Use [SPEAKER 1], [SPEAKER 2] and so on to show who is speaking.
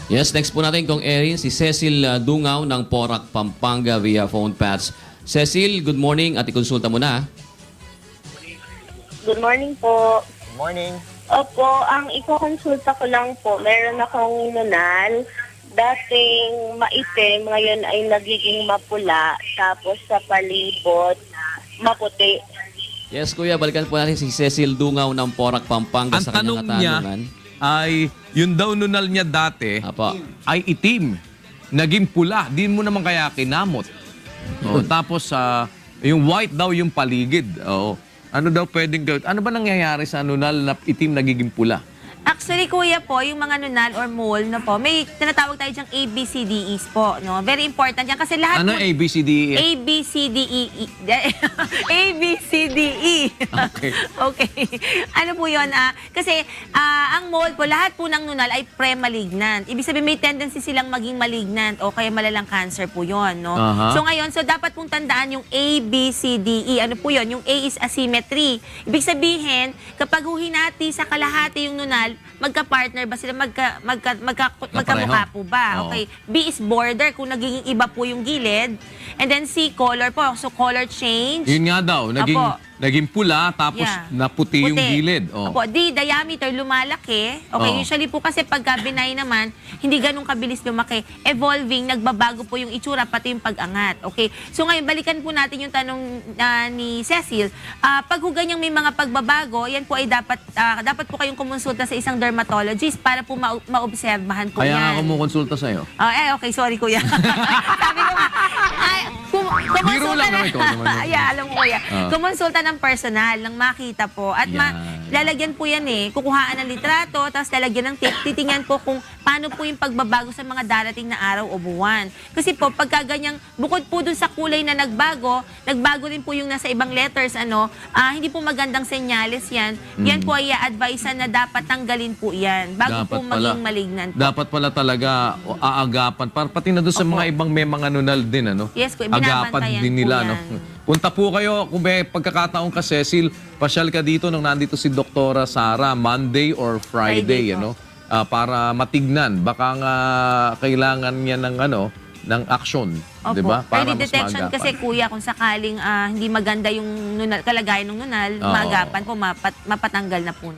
[SPEAKER 1] Yes, next po natin kung Erin, si Cecil Dungaw ng Porac, Pampanga via phone patch. Cecil, good morning at ikonsulta mo na.
[SPEAKER 2] Good morning po.
[SPEAKER 3] Good morning.
[SPEAKER 2] Opo, ang ikokonsulta ko lang po, meron akong nunal. Dating maitim, ngayon ay nagiging mapula. Tapos sa palibot, maputi.
[SPEAKER 1] Yes, kuya, balikan po natin si Cecil Dungaw ng Porac, Pampanga
[SPEAKER 4] Ang
[SPEAKER 1] sa
[SPEAKER 4] tanong
[SPEAKER 1] kanyang
[SPEAKER 4] niya
[SPEAKER 1] katanungan.
[SPEAKER 4] ay, yung daw nunal niya dati
[SPEAKER 1] Apo.
[SPEAKER 4] ay itim. Naging pula. Di mo naman kaya kinamot. Oh, tapos, yung white daw yung paligid. Oo. Ano daw pwedeng gawin? Ano ba nangyayari sa nunal na itim nagiging pula?
[SPEAKER 5] Actually, kuya po, yung mga nunal or mole na po, may tinatawag tayo diyang ABCDEs po, no? Very important yan kasi lahat
[SPEAKER 4] Ano
[SPEAKER 5] po...
[SPEAKER 4] A, B, C, D, E?
[SPEAKER 5] ABCDE. ABCDE.
[SPEAKER 4] Okay.
[SPEAKER 5] Okay. Ano po yun? Kasi ang mole po, lahat po ng nunal ay pre-malignant. Ibig sabihin may tendency silang maging malignant o kaya malalang cancer po yun, no? So ngayon, dapat pong tandaan yung ABCDE. Ano po yun? Yung A is asymmetry. Ibig sabihin, kapag huhinati sa kalahati yung nunal, magka-partner ba sila? Magkamukha po ba?
[SPEAKER 4] Oo.
[SPEAKER 5] Okay. B is border, kung nagiging iba po yung gilid. And then C, color po. So, color change.
[SPEAKER 4] Yun nga daw, naging pula tapos
[SPEAKER 5] Yeah.
[SPEAKER 4] naputi yung
[SPEAKER 5] Puti.
[SPEAKER 4] gilid. Oh.
[SPEAKER 5] Opo, D, diameter, lumalaki. Okay,
[SPEAKER 4] Oo.
[SPEAKER 5] usually po kasi pagka benign naman, hindi ganun kabilis lumaki. Evolving, nagbabago po yung itsura, pati yung pag-angat. Okay, so ngayon, balikan po natin yung tanong ni Cecil. Pag ho ganyang may mga pagbabago, yan po ay dapat po kayong kumonsulta sa isang dermatologist para po maobserbahan po
[SPEAKER 4] Kaya nga
[SPEAKER 5] yan.
[SPEAKER 4] kumukonsulta sa'yo.
[SPEAKER 5] Okay, sorry kuya. Sabi ko nga,
[SPEAKER 4] Biro
[SPEAKER 5] kumonsulta
[SPEAKER 4] lang naman, ikaw naman.
[SPEAKER 5] Yeah, alam ko kuya. Kumonsulta ng personal, ng makita po. At lalagyan po yan kukuhaan ng litrato, tapos lalagyan ng tip. Titingnan po kung paano po yung pagbabago sa mga darating na araw o buwan. Kasi po, pagka ganyang, bukod po dun sa kulay na nagbago rin po yung nasa ibang letters, hindi po magandang senyales yan. Yan po ay advice na dapat tanggalin po yan bago po maging malignant po.
[SPEAKER 4] Dapat pala talaga aagapan. Pati na doon sa mga ibang may mga nunal din, ano?
[SPEAKER 5] Yes,
[SPEAKER 4] agapan
[SPEAKER 5] binabantayan
[SPEAKER 4] din
[SPEAKER 5] po
[SPEAKER 4] nila,
[SPEAKER 5] yan.
[SPEAKER 4] no? Punta po kayo, kung may pagkakataon ka, Cecil, pasyal ka dito nung nandito si Doktora Sara, Monday or Friday,
[SPEAKER 5] Friday po.
[SPEAKER 4] para matignan. Baka nga kailangan niya ng action, di ba? Para
[SPEAKER 5] Early
[SPEAKER 4] mas
[SPEAKER 5] detection
[SPEAKER 4] maagapan.
[SPEAKER 5] kasi kuya kung sakaling hindi maganda yung nunal, kalagayan ng nunal, maagapan po, mapatanggal na po.